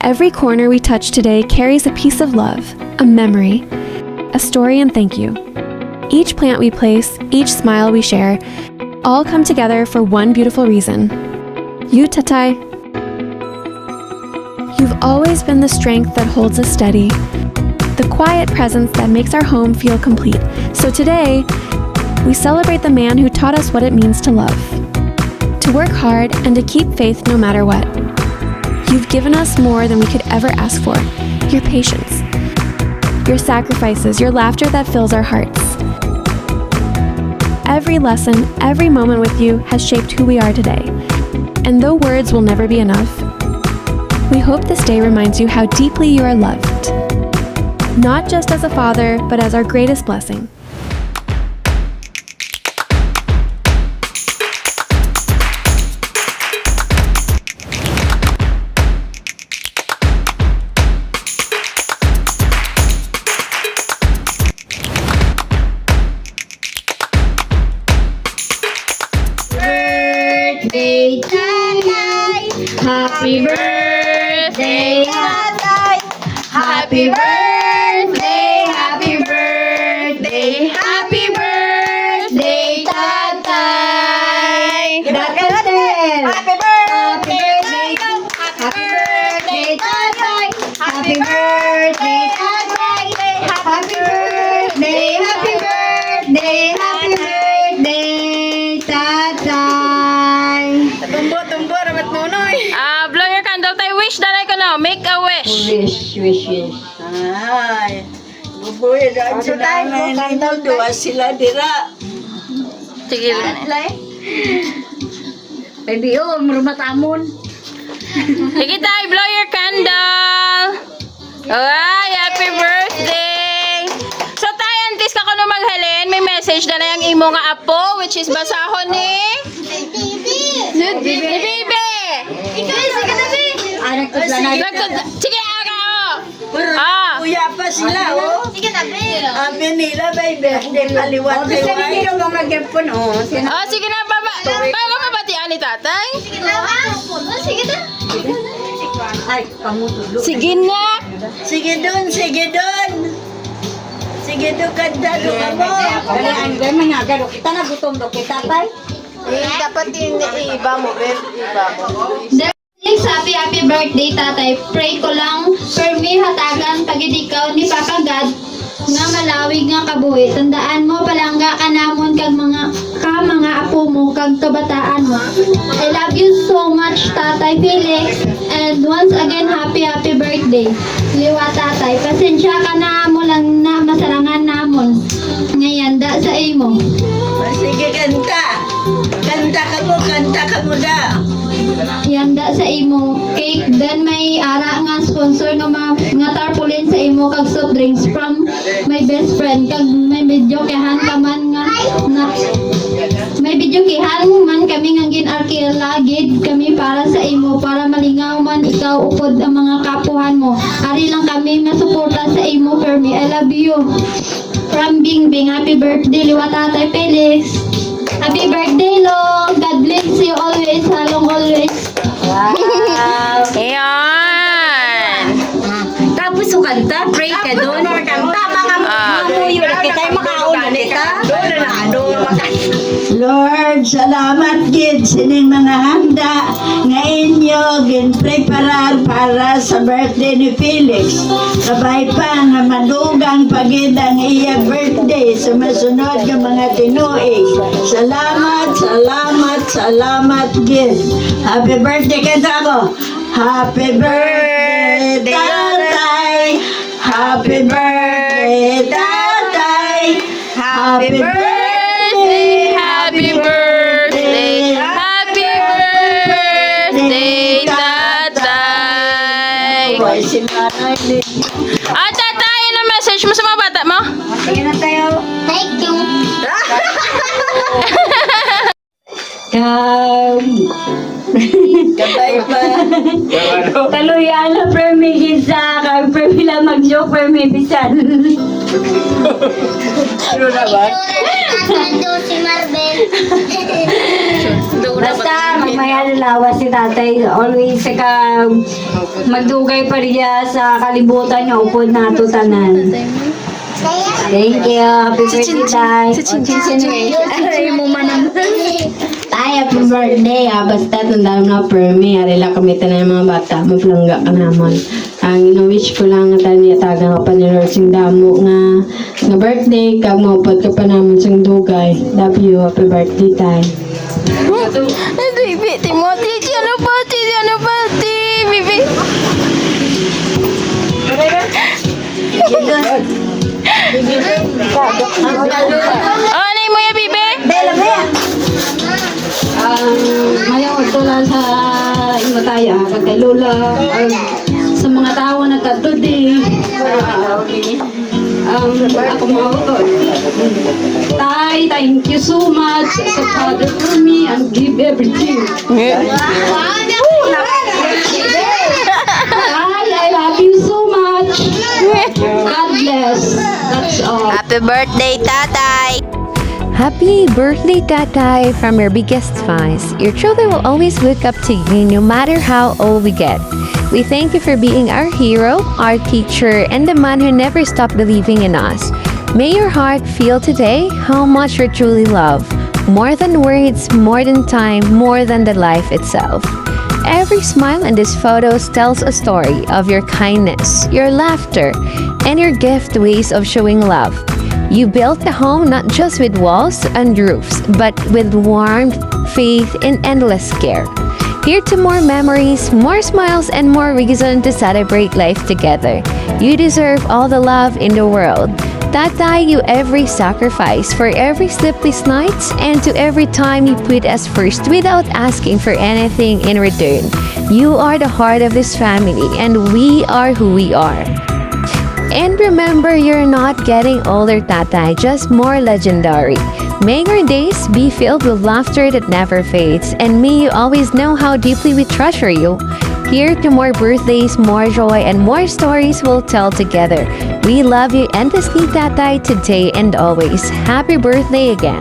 Every corner we touch today carries a piece of love, a memory, a story and thank you. Each plant we place, each smile we share, all come together for one beautiful reason. You, Tatay. You've always been the strength that holds us steady, the quiet presence that makes our home feel complete. So today, we celebrate the man who taught us what it means to love, to work hard and to keep faith no matter what. You've given us more than we could ever ask for. Your patience, your sacrifices, your laughter that fills our hearts. Every lesson, every moment with you has shaped who we are today. And though words will never be enough, we hope this day reminds you how deeply you are loved. Not just as a father, but as our greatest blessing. Birthday, Tatay! Happy birthday, Tatay! Happy birthday, happy birthday, happy birthday, Tatay! Happy birthday! Happy birthday, Tatay! Happy birthday, Tatay! Happy birthday, happy birthday, happy birthday, Tatay! Tumbo, rabat nunoy. Blow your candle tayo. Wish dalay ko na. Make a wish. Wish. Ay. Bubuhay na ang namin. Dua sila dira. Sige. Baby, marumatamon. Sige tayo. Blow your candle. Ay, happy birthday. So tayo, antis ka kuno maghalin. May message na yung imo nga apo, which is basahon ni Bibi. Sige, aga Kuya pa sila, oh. Sige na, Bill. Abi nila, baby. Hindi kaliwat. Sige na, baba. Bago mabatian ni tatay. Sige na. Ay, pamutulo. Sige na. Sige dun. Sige dun, kanda dun ka mo. Dapat iba mo, Ben. Iba mo. Happy birthday, Tatay. Pray ko lang, for me, hatagan pagid ikaw ni Papa God, nga malawig nga kabuhi. Tandaan mo, palangga ka namon kag mga apo mo, kag kabataan mo. I love you so much, Tatay Felix. And once again, happy birthday. Liwa, Tatay. Pasensya ka na mo lang na masarangan namon. Ngayon, da sa imo. Sige, kanta. Kanta ka mo da. Yanda sa imo cake, then may ara nga sponsor nga tarpaulin sa imo kag soft drinks from my best friend, kag may video kehan ka man nga may video kehan man kami nga ginarkilagid kami para sa imo, para malingaw man ikaw upod ang mga kapuhan mo. Ari lang kami masuporta sa imo, Fermi. I love you from Bingbing. Happy birthday, Liwa Tatay Felix. Happy birthday, Lo. God bless you always, halong always. Ayan. Tapos kanta, pray ka doon. Kanta, mga muyo na kita, makauna nita. Lord, salamat gid sining mga handa nga inyo ginpreparar para sa birthday ni Felix. Sabay pa nga madugang pagid ang iya birthday sa masunod nga mga tinuig. Salamat gid. Happy birthday kita ko. Happy birthday, Tatay. Happy birthday, Tatay. Happy birthday. Happy birthday, Tatay. Tatay, ano message mo sa mga bata mo? Sige na tayo. Thank you. Katay pa. Kaluyan na permigid sa kag permila mag-joke permibisan. Ano na ba? Si Marvel. Basta may alalawa si tatay. Always saka magdugay pa riya sa kalibutan niya. Upod na ito tanan. Thank you. Happy birthday, Tay. Ay, mo man Tay, happy birthday. Basta tandaan na permi. Arila kami tayo mga bata. Maplangga ka naman. Ang ino-wish ko lang nga tayo tagang ka pa ni Lord sing damo nga birthday. Kag maupad ka pa naman sing dugay. Love you. Happy birthday, Tay. Bibi, Timothy, ano ba? Bibi. Oh, ano mo ya, Bibi? Mayaw ito lang sa imataya. Kagay Lola. Sa mga tao na katudi. Ako mautod. Tay, thank you so much sa Father for me and give everything. Tay, I love you so much. God bless. That's all. Happy birthday, Tatay! Happy birthday, Tatay, from your biggest fans. Your children will always look up to you no matter how old we get. We thank you for being our hero, our teacher, and the man who never stopped believing in us. May your heart feel today how much you're truly loved. More than words, more than time, more than the life itself. Every smile in these photos tells a story of your kindness, your laughter, and your gift ways of showing love. You built the home not just with walls and roofs, but with warmth, faith, and endless care. Here to more memories, more smiles, and more reason to celebrate life together. You deserve all the love in the world. Tatay, you every sacrifice for every sleepless nights and to every time you put us first without asking for anything in return. You are the heart of this family, and we are who we are. And remember, you're not getting older, Tatay, just more legendary. May your days be filled with laughter that never fades, and may you always know how deeply we treasure you. Here to more birthdays, more joy, and more stories we'll tell together. We love you endlessly, Tatay, today and always. Happy birthday again.